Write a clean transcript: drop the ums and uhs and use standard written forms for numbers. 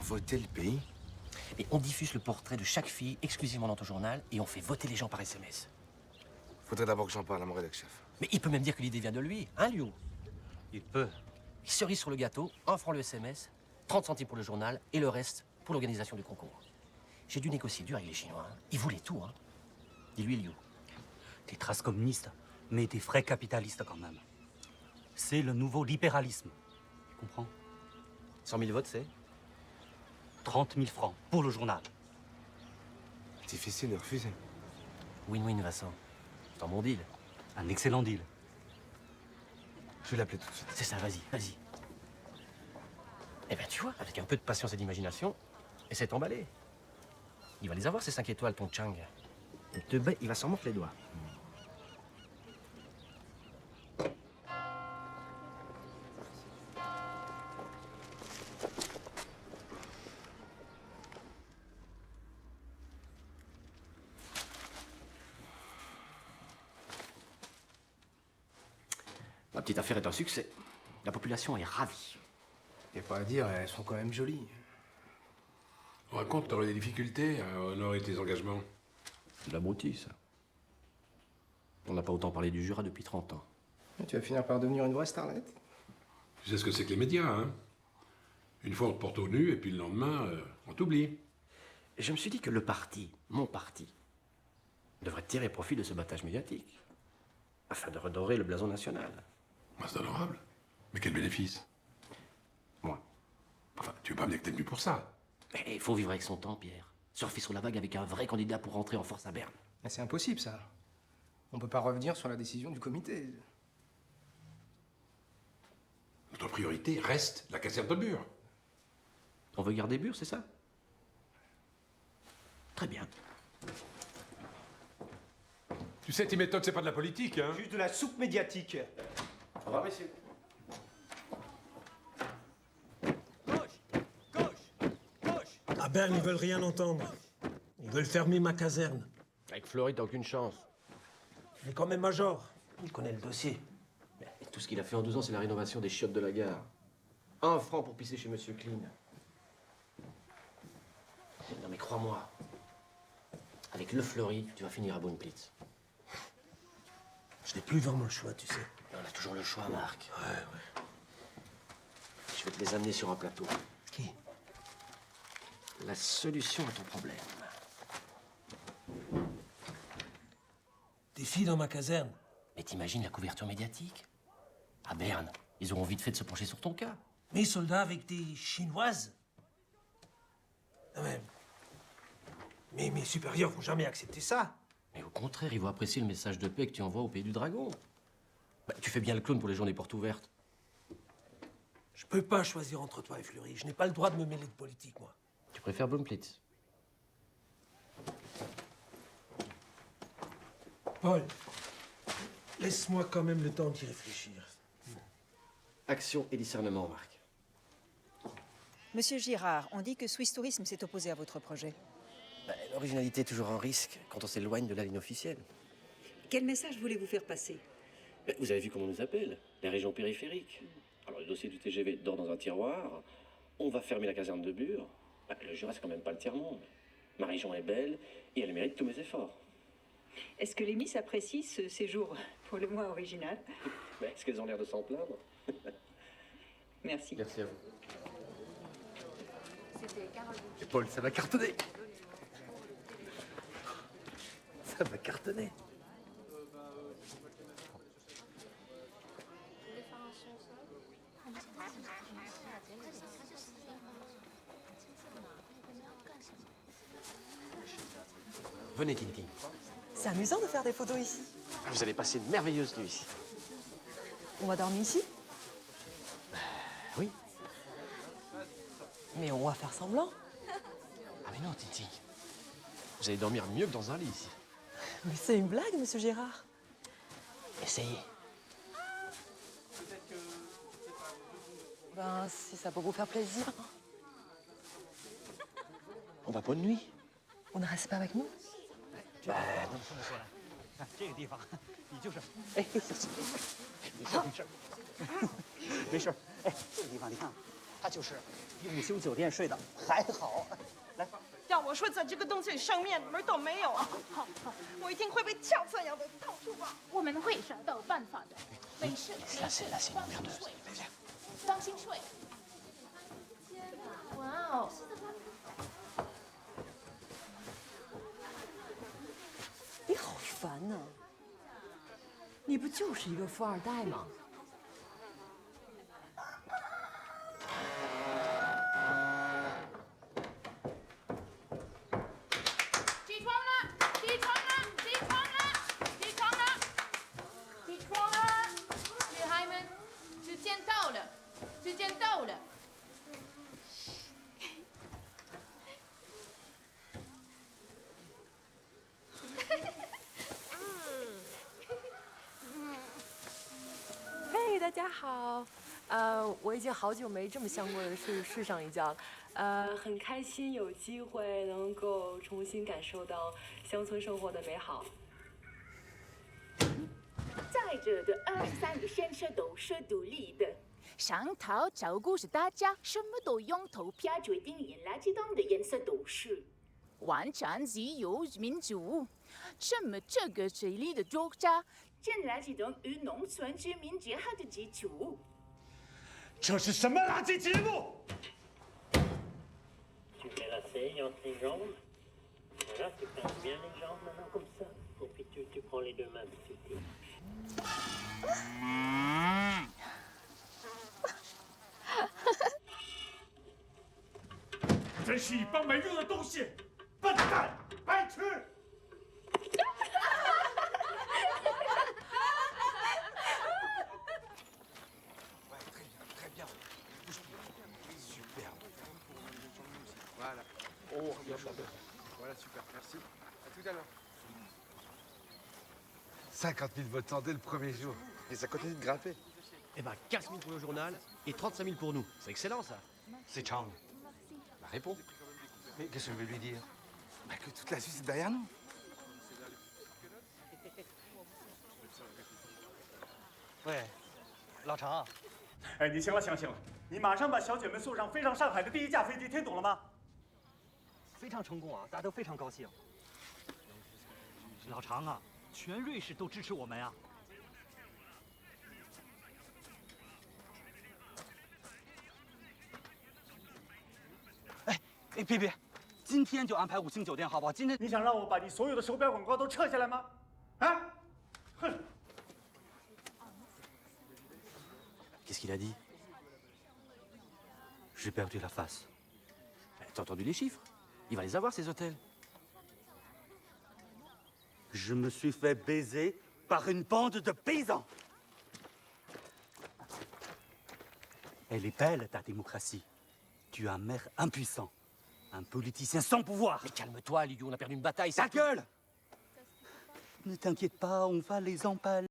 voter le pays? Mais on diffuse le portrait de chaque fille exclusivement dans ton journal et on fait voter les gens par SMS. Faudrait d'abord que j'en parle à mon rédac chef. Mais il peut même dire que l'idée vient de lui, hein, Liu? Il peut. Cerise sur le gâteau, 1 franc le SMS, 30 centimes pour le journal et le reste pour l'organisation du concours. J'ai dû négocier dur avec les Chinois, hein. Ils voulaient tout, hein. Dis-lui, Liu. Des traces communistes, mais des vrais capitalistes quand même. C'est le nouveau libéralisme. Tu comprends? 100 000 votes, c'est 30 000 francs pour le journal. Difficile de refuser. Win-win, Vincent. C'est un bon deal. Un excellent deal. Je vais l'appeler tout de suite. C'est ça, vas-y, vas-y. Eh ben, tu vois, avec un peu de patience et d'imagination, essaie de t'emballer. Il va les avoir, ces 5 étoiles, ton Chang. Il va s'en mordre les doigts. La petite affaire est un succès. La population est ravie. Y a pas à dire, elles sont quand même jolies. On raconte, t'aurais des difficultés à honorer tes engagements. C'est de l'abruti, ça. On n'a pas autant parlé du Jura depuis 30 ans. Tu vas finir par devenir une vraie starlette. Tu sais ce que c'est que les médias, hein? Une fois, on te porte au nu, et puis le lendemain, on t'oublie. Et je me suis dit que le parti, mon parti, devrait tirer profit de ce battage médiatique, afin de redorer le blason national. Bah, c'est honorable. Mais quel bénéfice? Moi. Enfin, tu veux pas me dire que t'es venu pour ça? Mais il faut vivre avec son temps, Pierre. Surfer sur la vague avec un vrai candidat pour rentrer en force à Berne. Mais c'est impossible, ça. On peut pas revenir sur la décision du comité. Notre priorité reste la caserne de Bure. On veut garder Bure, c'est ça? Très bien. Tu sais, tes méthodes, c'est pas de la politique, hein? Juste de la soupe médiatique. Au revoir, messieurs. À Berne, ils veulent rien entendre. Ils veulent fermer ma caserne. Avec Fleury, t'as aucune chance. Il est quand même major. Il connaît le dossier. Et tout ce qu'il a fait en 12 ans, c'est la rénovation des chiottes de la gare. 1 franc pour pisser chez Monsieur Clean. Non mais crois-moi, avec le Fleury, tu vas finir à Bonneplitz. Je n'ai plus vraiment le choix, tu sais. On a toujours le choix, Marc. Ouais. Je vais te les amener sur un plateau. Qui? La solution à ton problème. Des filles dans ma caserne. Mais t'imagines la couverture médiatique? À Berne, ils auront vite fait de se pencher sur ton cas. Mes soldats avec des chinoises. Non, mais mes supérieurs vont jamais accepter ça. Mais au contraire, ils vont apprécier le message de paix que tu envoies au pays du dragon. Bah, tu fais bien le clown pour les journées portes ouvertes. Je peux pas choisir entre toi et Fleury. Je n'ai pas le droit de me mêler de politique, moi. Tu préfères Bonneplitz? Paul, laisse-moi quand même le temps d'y réfléchir. Action et discernement, Marc. Monsieur Girard, on dit que Swiss Tourisme s'est opposé à votre projet. Bah, l'originalité est toujours un risque quand on s'éloigne de la ligne officielle. Quel message voulez-vous faire passer? Bah, vous avez vu comment on nous appelle? Les régions périphériques. Alors le dossier du TGV dort dans un tiroir. On va fermer la caserne de Bure. Bah, le Jura, c'est quand même pas le tiers-monde. Ma région est belle et elle mérite tous mes efforts. Est-ce que les Miss apprécient ce séjour pour le moins original? Bah, est-ce qu'elles ont l'air de s'en plaindre? Merci. Merci à vous. Et Paul, ça va cartonner. Ça va cartonner. Venez, Tintin. C'est amusant de faire des photos ici. Vous allez passer une merveilleuse nuit ici. On va dormir ici? Oui. Mais on va faire semblant. Ah mais non, Tintin. Vous allez dormir mieux que dans un lit ici. Mais c'est une blague, monsieur Gérard. Essayez. Ben, si ça peut vous faire plaisir. On va pas de nuit. On ne reste pas avec nous? Bah non. 这个地方，你就是，哎，没事没事，没事，哎，这个地方你看，他就是比5星酒店睡的还好。来，要我说，在这个洞穴里生面门都没有啊！我一定会被跳蚤咬的到处跑。我们会找到办法的。没事，没事，当心睡，当心睡。哇哦！你好烦呐！你不就是一个富二代吗？起床了！起床了！起床了！起床了！起床了！女孩们，时间到了，时间到了。嘿，大家好，我已经好久没这么香过的睡上一觉了，很开心有机会能够重新感受到乡村生活的美好。在这的23个县市都是独立的，商讨照顾是大家，什么都用投票决定，连垃圾桶的颜色都是。完全自由民主，什么这个水里的国家，建垃圾桶与农村居民结合的基础。这是什么垃圾节目Tu mets la saigne entre les jambes. Voilà, tu pinces bien les jambes maintenant comme ça. Et puis tu prends les deux mains dessus. 真是一帮没用的东西，笨蛋，白痴！Très bien. Superbe. Voilà. Oh, regarde là. Voilà, super. Merci. À tout à l'heure. 50 000 votants dès le premier jour. Et ça continue de grimper. Eh ben, 15 000 pour le journal et 35 000 pour nous. C'est excellent, ça. C'est Chang. Bah, réponds. Mais qu'est-ce que je vais lui dire? Bah, que toute la Suisse est derrière nous. 喂，老常，哎，你行了，行了，你马上把小姐们送上飞上上海的第一架飞机，听懂了吗？非常成功啊，大家都非常高兴。老常啊，全瑞士都支持我们啊。哎，别，今天就安排5星酒店好不好？今天你想让我把你所有的手表广告都撤下来吗？啊？哼！ Qu'est-ce qu'il a dit? J'ai perdu la face. T'as entendu les chiffres? Il va les avoir, ces hôtels. Je me suis fait baiser par une bande de paysans. Elle est belle, ta démocratie. Tu as un maire impuissant, un politicien sans pouvoir. Mais calme-toi, Liu, on a perdu une bataille. Ta gueule! Ne t'inquiète pas, on va les empaler.